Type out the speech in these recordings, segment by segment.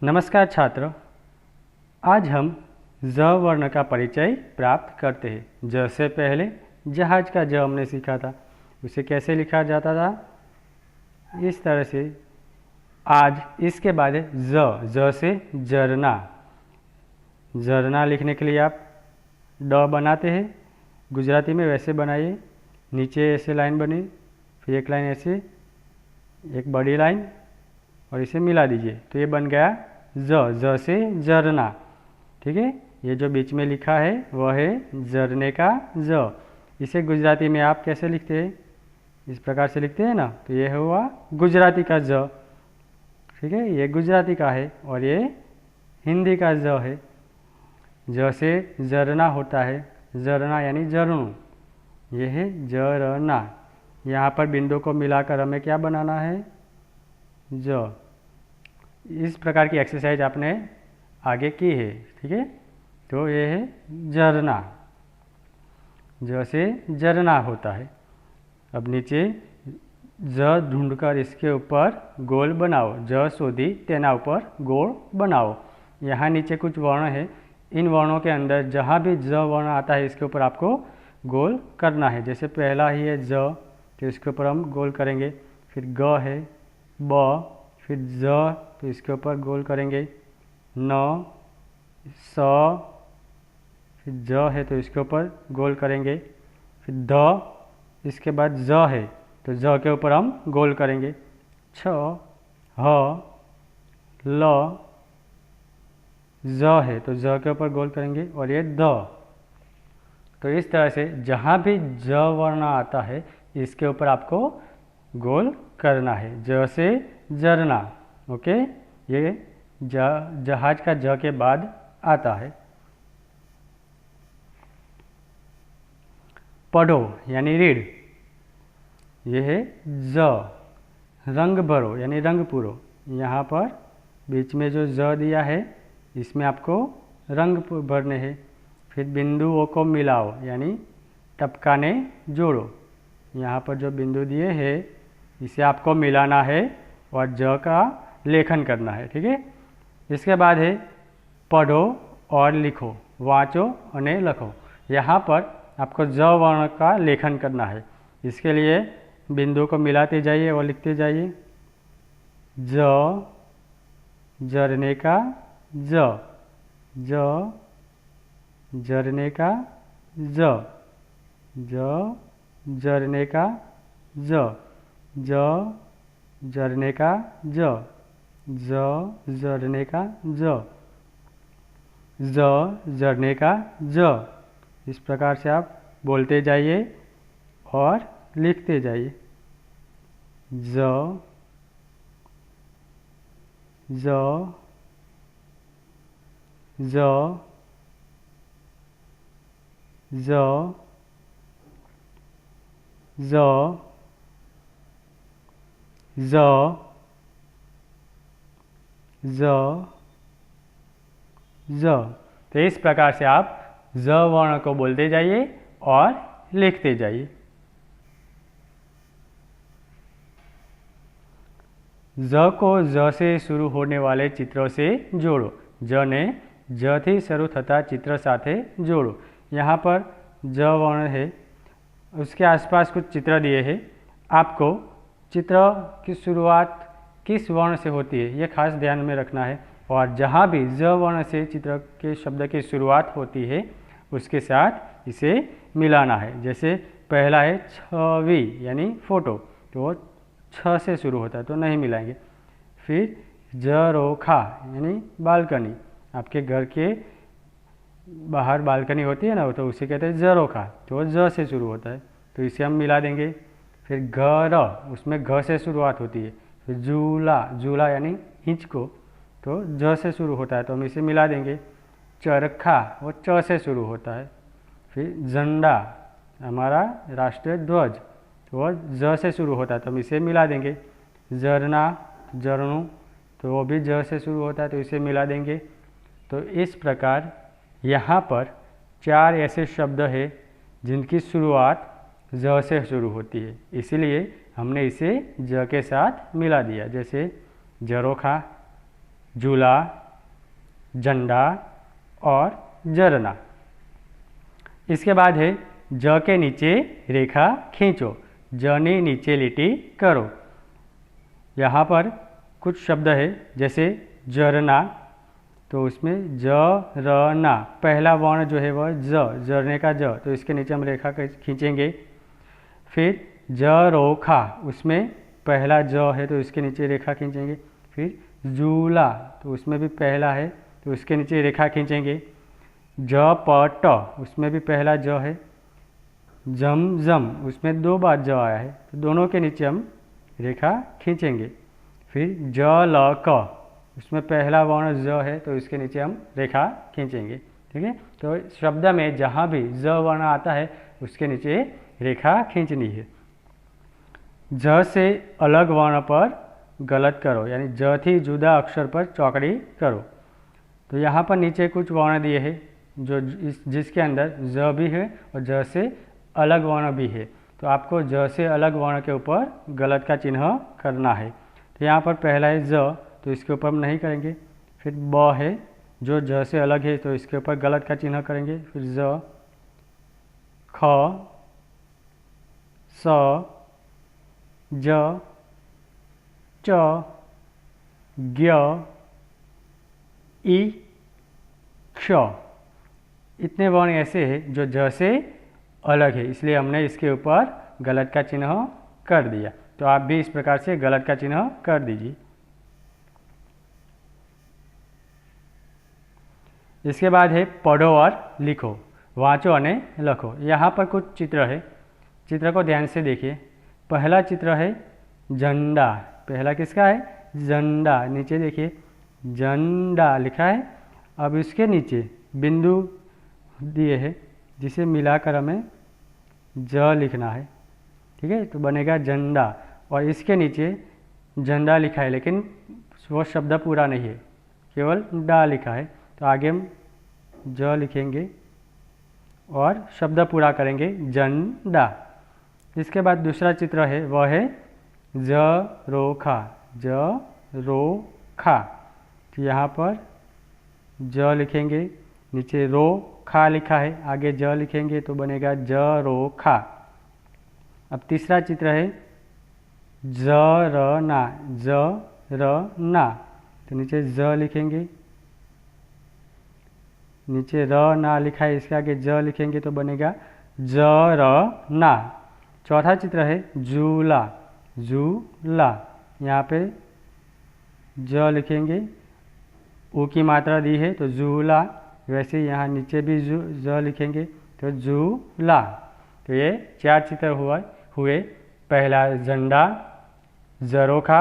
नमस्कार छात्र, आज हम ज वर्ण का परिचय प्राप्त करते हैं। ज से पहले जहाज का ज हमने सीखा था, उसे कैसे लिखा जाता था, इस तरह से। आज इसके बाद है ज से झरना। झरना लिखने के लिए आप ड बनाते हैं, गुजराती में वैसे बनाइए। नीचे ऐसे लाइन बनी, फिर एक लाइन ऐसे, एक बड़ी लाइन और इसे मिला दीजिए, तो ये बन गया ज से झरना। ठीक है, ये जो बीच में लिखा है वह है झरने का ज। इसे गुजराती में आप कैसे लिखते हैं, इस प्रकार से लिखते हैं ना, तो ये हुआ गुजराती का ज। ठीक है, ये गुजराती का है और ये हिंदी का ज है। ज से झरना होता है, झरना यानी झरनू, ये है झरना। यहाँ पर बिंदु को मिलाकर हमें क्या बनाना है, ज। इस प्रकार की एक्सरसाइज आपने आगे की है। ठीक है, तो ये है झरना, ज से झरना होता है। अब नीचे ज ढूंढकर इसके ऊपर गोल बनाओ, ज शोधी तेना ऊपर गोल बनाओ। यहाँ नीचे कुछ वर्ण है, इन वर्णों के अंदर जहाँ भी ज वर्ण आता है इसके ऊपर आपको गोल करना है। जैसे पहला ही है ज, तो इसके ऊपर हम गोल करेंगे। फिर ग है, ब, फिर ज, तो इसके ऊपर गोल करेंगे। न, स, फिर ज है तो इसके ऊपर गोल करेंगे। फिर ध, इसके बाद ज है तो ज के ऊपर हम गोल करेंगे। छ, ह, ल, ज है तो ज के ऊपर गोल करेंगे और ये द। तो इस तरह से जहाँ भी ज वर्ण आता है इसके ऊपर आपको गोल करना है। ज से झरना, ओके। ये जहाज का ज के बाद आता है। पढ़ो यानी रीड, ये है ज। रंग भरो यानी रंग पूरो, यहाँ पर बीच में जो ज दिया है इसमें आपको रंग भरने हैं। फिर बिंदुओं को मिलाओ यानी टपकाने जोड़ो, यहाँ पर जो बिंदु दिए हैं इसे आपको मिलाना है और ज का लेखन करना है। ठीक है, इसके बाद है पढ़ो और लिखो, वाँचो और लखो। यहाँ पर आपको ज वर्ण का लेखन करना है। इसके लिए बिंदु को मिलाते जाइए और लिखते जाइए। ज, झरने का ज, ज, झरने का ज, ज, झरने का ज, ज, झरने का ज, ज, झरने का ज, ज, झरने का ज। इस प्रकार से आप बोलते जाइए और लिखते जाइए। ज, ज, ज, ज, ज, ज, ज, ज। तो इस प्रकार से आप ज वर्ण को बोलते जाइए और लिखते जाइए। ज को ज से शुरू होने वाले चित्रों से जोड़ो। ज ने ज થી શરૂ થતા चित्र સાથે जोड़ो। यहाँ पर ज वर्ण है, उसके आसपास कुछ चित्र दिए हैं। आपको चित्र की शुरुआत किस वर्ण से होती है ये खास ध्यान में रखना है, और जहाँ भी ज वर्ण से चित्र के शब्द की शुरुआत होती है उसके साथ इसे मिलाना है। जैसे पहला है छवि यानी फोटो, तो छ से शुरू होता है तो नहीं मिलाएंगे। फिर झरोखा यानी बालकनी, आपके घर के बाहर बालकनी होती है ना, तो उसे कहते हैं झरोखा, तो ज से शुरू होता है तो इसे हम मिला देंगे। फिर घर, उसमें घ से शुरुआत होती है। फिर झूला, झूला यानी हिंचको, तो ज से शुरू होता है तो हम इसे मिला देंगे। चरखा, वो च से शुरू होता है। फिर झंडा, हमारा राष्ट्रीय ध्वज, तो वह ज से शुरू होता है तो हम इसे मिला देंगे। झरना, झरनू, तो वो भी ज से शुरू होता है तो इसे मिला देंगे। तो इस प्रकार यहाँ पर 4 ऐसे शब्द हैं जिनकी शुरुआत ज से शुरू होती है, इसीलिए हमने इसे ज के साथ मिला दिया। जैसे झरोखा, झूला, झंडा और झरना। इसके बाद है ज के नीचे रेखा खींचो, ज ने नीचे लिटी करो। यहाँ पर कुछ शब्द है जैसे झरना, तो उसमें ज र ना पहला वर्ण जो है वह ज, झरने का ज, तो इसके नीचे हम रेखा खींचेंगे। फिर ज रो खा, उसमें पहला ज है तो इसके नीचे रेखा खींचेंगे। फिर झूला, तो उसमें भी पहला है तो उसके नीचे रेखा खींचेंगे। ज प ट, उसमें भी पहला ज है। जम जम, उसमें 2 बार ज आया है तो दोनों के नीचे हम रेखा खींचेंगे। फिर ज ल क, उसमें पहला वर्ण ज है तो इसके नीचे हम रेखा खींचेंगे। ठीक है, तो शब्द में जहाँ भी ज वर्ण आता है उसके नीचे रेखा खींचनी है। ज से अलग वर्ण पर गलत करो, यानी ज थी जुदा अक्षर पर चौकड़ी करो। तो यहाँ पर नीचे कुछ वर्ण दिए हैं जो जिसके अंदर ज भी है और ज से अलग वर्ण भी है, तो आपको ज से अलग वर्ण के ऊपर गलत का चिन्ह करना है। तो यहाँ पर पहला है ज, तो इसके ऊपर हम नहीं करेंगे। फिर ब है जो ज से अलग है तो इसके ऊपर गलत का चिन्ह करेंगे। फिर ज, ख, स, ज, च, ज्ञ, ई, क्ष, इतने वर्ण ऐसे हैं जो ज से अलग है, इसलिए हमने इसके ऊपर गलत का चिन्ह कर दिया। तो आप भी इस प्रकार से गलत का चिन्ह कर दीजिए। इसके बाद है पढ़ो और लिखो, वाँचो और लखो। यहाँ पर कुछ चित्र है, चित्र को ध्यान से देखिए। पहला चित्र है झंडा, पहला किसका है? झंडा। नीचे देखिए झंडा लिखा है। अब इसके नीचे बिंदु दिए हैं जिसे मिलाकर हमें ज लिखना है। ठीक है, तो बनेगा झंडा। और इसके नीचे झंडा लिखा है लेकिन वो शब्द पूरा नहीं है, केवल डा लिखा है, तो आगे हम ज लिखेंगे और शब्द पूरा करेंगे झंडा। इसके बाद दूसरा चित्र है वह है ज रो खा, ज रो खा। तो यहाँ पर ज लिखेंगे, नीचे रो खा लिखा है, आगे ज लिखेंगे तो बनेगा ज रो खा। अब तीसरा चित्र है ज र ना, ज र ना, तो नीचे ज लिखेंगे, नीचे र ना लिखा है, इसके आगे ज लिखेंगे तो बनेगा ज र ना। चौथा चित्र है झूला, झूला, यहाँ पे ज लिखेंगे, ऊ की मात्रा दी है तो झूला, वैसे यहाँ नीचे भी ज लिखेंगे तो झूला। तो ये 4 चित्र हुए। पहला झंडा, जरोखा,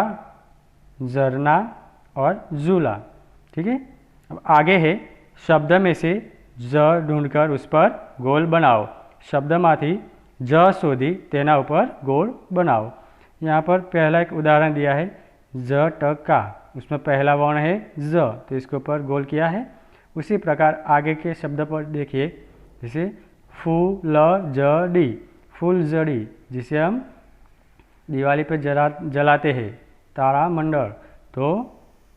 झरना और झूला। ठीक है, अब आगे है शब्द में से ज ढूंढकर उस पर गोल बनाओ। शब्द माथी ज शोधी तेना ऊपर गोल बनाओ। यहाँ पर पहला एक उदाहरण दिया है ज ट का, उसमें पहला वर्ण है ज, तो इसके ऊपर गोल किया है। उसी प्रकार आगे के शब्द पर देखिए, जैसे फूलझड़ी, फूलझड़ी, जिसे हम दिवाली पर जलाते हैं, तारामंडल, तो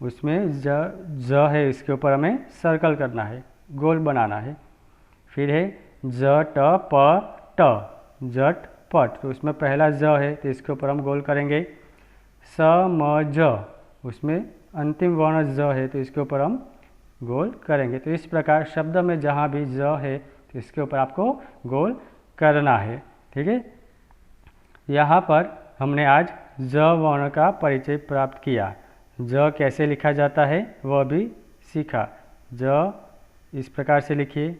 उसमें ज है, इसके ऊपर हमें सर्कल करना है, गोल बनाना है। फिर है ज ट प ट, झटपट, तो उसमें पहला ज है तो इसके ऊपर हम गोल करेंगे। समझ, उसमें अंतिम वर्ण ज है तो इसके ऊपर हम गोल करेंगे। तो इस प्रकार शब्द में जहाँ भी ज है तो इसके ऊपर आपको गोल करना है। ठीक है, यहाँ पर हमने आज ज वर्ण का परिचय प्राप्त किया। ज कैसे लिखा जाता है वह भी सीखा। ज इस प्रकार से लिखिए,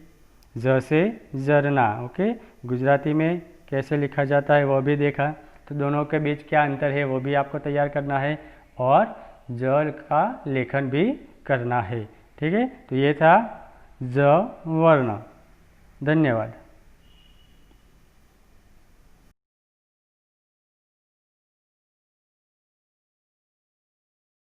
ज से झरना। ओके, गुजराती में कैसे लिखा जाता है वह भी देखा। तो दोनों के बीच क्या अंतर है वो भी आपको तैयार करना है और ज का लेखन भी करना है। ठीक है, तो ये था ज वर्ण। धन्यवाद।